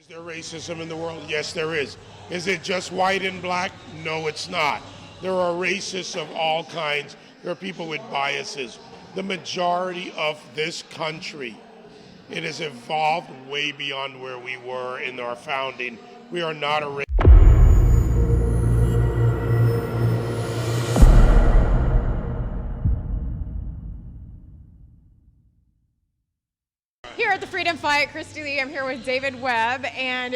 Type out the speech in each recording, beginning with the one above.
Is there racism in the world? Yes, there is. Is it just white and black? No, it's not. There are racists of all kinds. There are people with biases. The majority of this country, it has evolved way beyond where we were in our founding. We are not a race. Here at the Freedom Fight, Christy Lee, I'm here with David Webb. And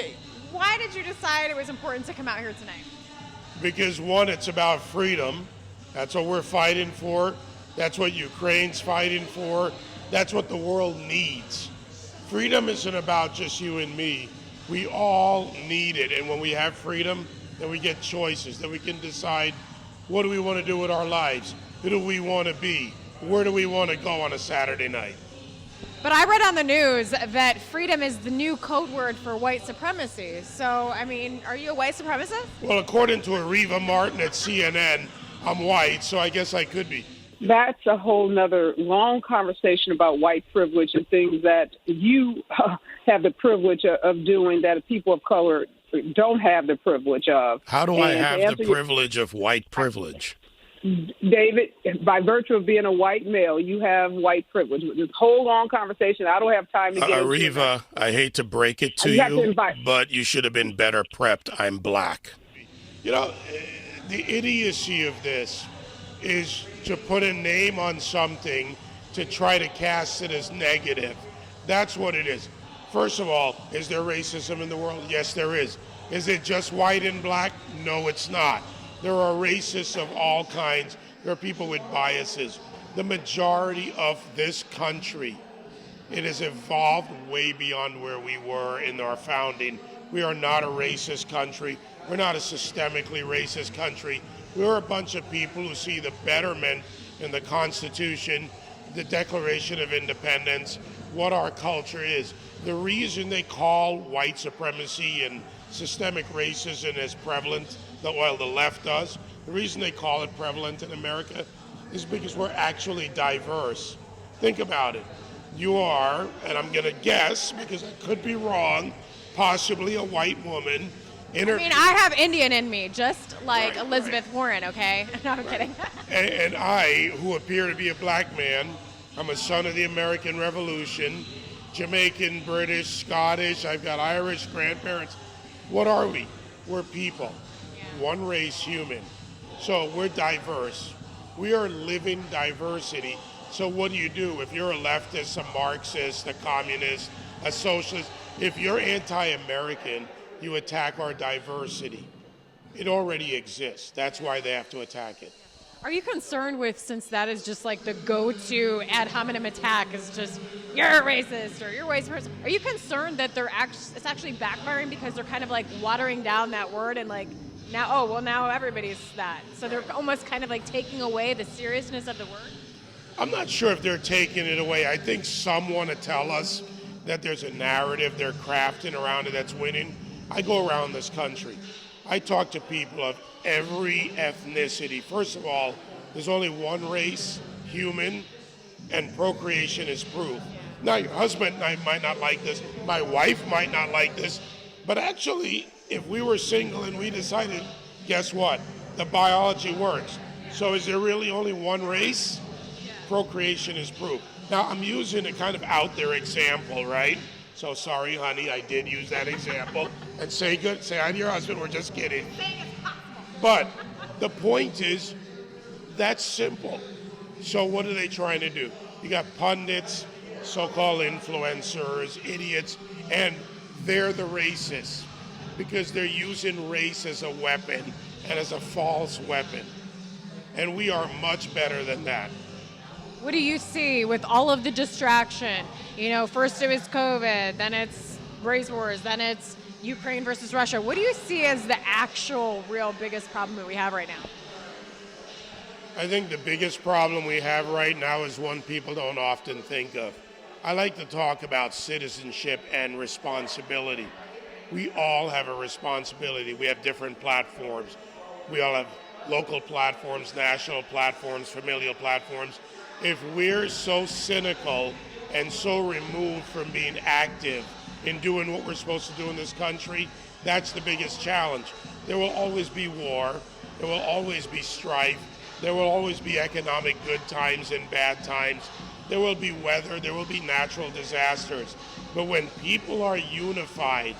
why did you decide it was important to come out here tonight? Because one, it's about freedom. That's what we're fighting for. That's what Ukraine's fighting for. That's what the world needs. Freedom isn't about just you and me. We all need it. And when we have freedom, then we get choices. Then we can decide, what do we want to do with our lives? Who do we want to be? Where do we want to go on a Saturday night? But I read on the news that freedom is the new code word for white supremacy. So, I mean, are you a white supremacist? Well, according to Areva Martin at CNN, I'm white, so I guess I could be. That's a whole nother long conversation about white privilege and things that you have the privilege of doing that people of color don't have the privilege of. How do I have the privilege of white privilege? David, by virtue of being a white male, you have white privilege. This whole long conversation, I don't have time to get into. Areva, I hate to break it to you, but you should have been better prepped. I'm black. You know, the idiocy of this is to put a name on something to try to cast it as negative. That's what it is. First of all, is there racism in the world? Yes, there is. Is it just white and black? No, it's not. There are racists of all kinds. There are people with biases. The majority of this country, it has evolved way beyond where we were in our founding. We are not a racist country. We're not a systemically racist country. We're a bunch of people who see the betterment in the Constitution, the Declaration of Independence, what our culture is. The reason they call white supremacy and systemic racism as prevalent, while the left does, the reason they call it prevalent in America is because we're actually diverse. Think about it. You are, and I'm going to guess, because I could be wrong, possibly a white woman. I mean, I have Indian in me, just like Elizabeth Warren, okay? No, I'm kidding. And I, who appear to be a black man, I'm a son of the American Revolution, Jamaican, British, Scottish, I've got Irish grandparents. What are we? We're people. One race, human. So we're diverse. We are living diversity. So what do? If you're a leftist, a Marxist, a communist, a socialist, if you're anti-American, you attack our diversity. It already exists. That's why they have to attack it. Are you concerned with, since that is just like the go-to ad hominem attack, is just, you're a racist or you're a white person, are you concerned that it's actually backfiring because they're kind of like watering down that word and like, now everybody's that. So they're almost kind of like taking away the seriousness of the word? I'm not sure if they're taking it away. I think some want to tell us that there's a narrative they're crafting around it that's winning. I go around this country. I talk to people of every ethnicity. First of all, there's only one race, human, and procreation is proof. Now, your husband might not like this. My wife might not like this. But actually, if we were single and we decided, guess what? The biology works. So is there really only one race? Procreation is proof. Now, I'm using a kind of out there example, right? So sorry, honey, I did use that example. And say hi to your husband, we're just kidding. But the point is, that's simple. So what are they trying to do? You got pundits, so-called influencers, idiots, and they're the racists because they're using race as a weapon and as a false weapon. And we are much better than that. What do you see with all of the distraction? You know, first it was COVID, then it's race wars, then it's Ukraine versus Russia. What do you see as the actual real biggest problem that we have right now? I think the biggest problem we have right now is one people don't often think of. I like to talk about citizenship and responsibility. We all have a responsibility. We have different platforms. We all have local platforms, national platforms, familial platforms. If we're so cynical and so removed from being active in doing what we're supposed to do in this country. That's the biggest challenge. There will always be war. There will always be strife. There will always be economic good times and bad times. There will be weather. There will be natural disasters. But when people are unified,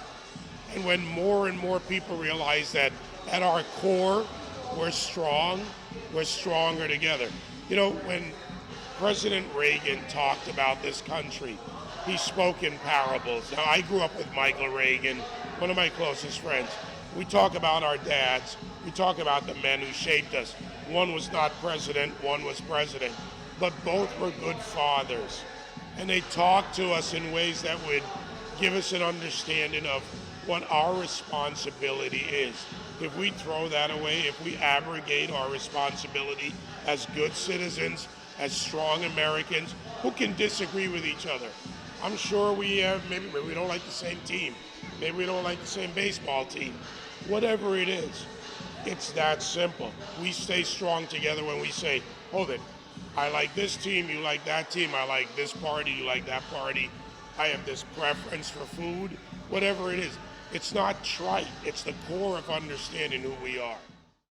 and when more and more people realize that at our core, we're strong, we're stronger together. You know, when President Reagan talked about this country, he spoke in parables. Now, I grew up with Michael Reagan, one of my closest friends. We talk about our dads. We talk about the men who shaped us. One was not president, one was president. But both were good fathers. And they talked to us in ways that would give us an understanding of what our responsibility is. If we throw that away, if we abrogate our responsibility as good citizens, as strong Americans who can disagree with each other. I'm sure we have, maybe we don't like the same team. Maybe we don't like the same baseball team. Whatever it is, it's that simple. We stay strong together when we say, hold it, I like this team, you like that team, I like this party, you like that party, I have this preference for food, whatever it is. It's not trite, it's the core of understanding who we are.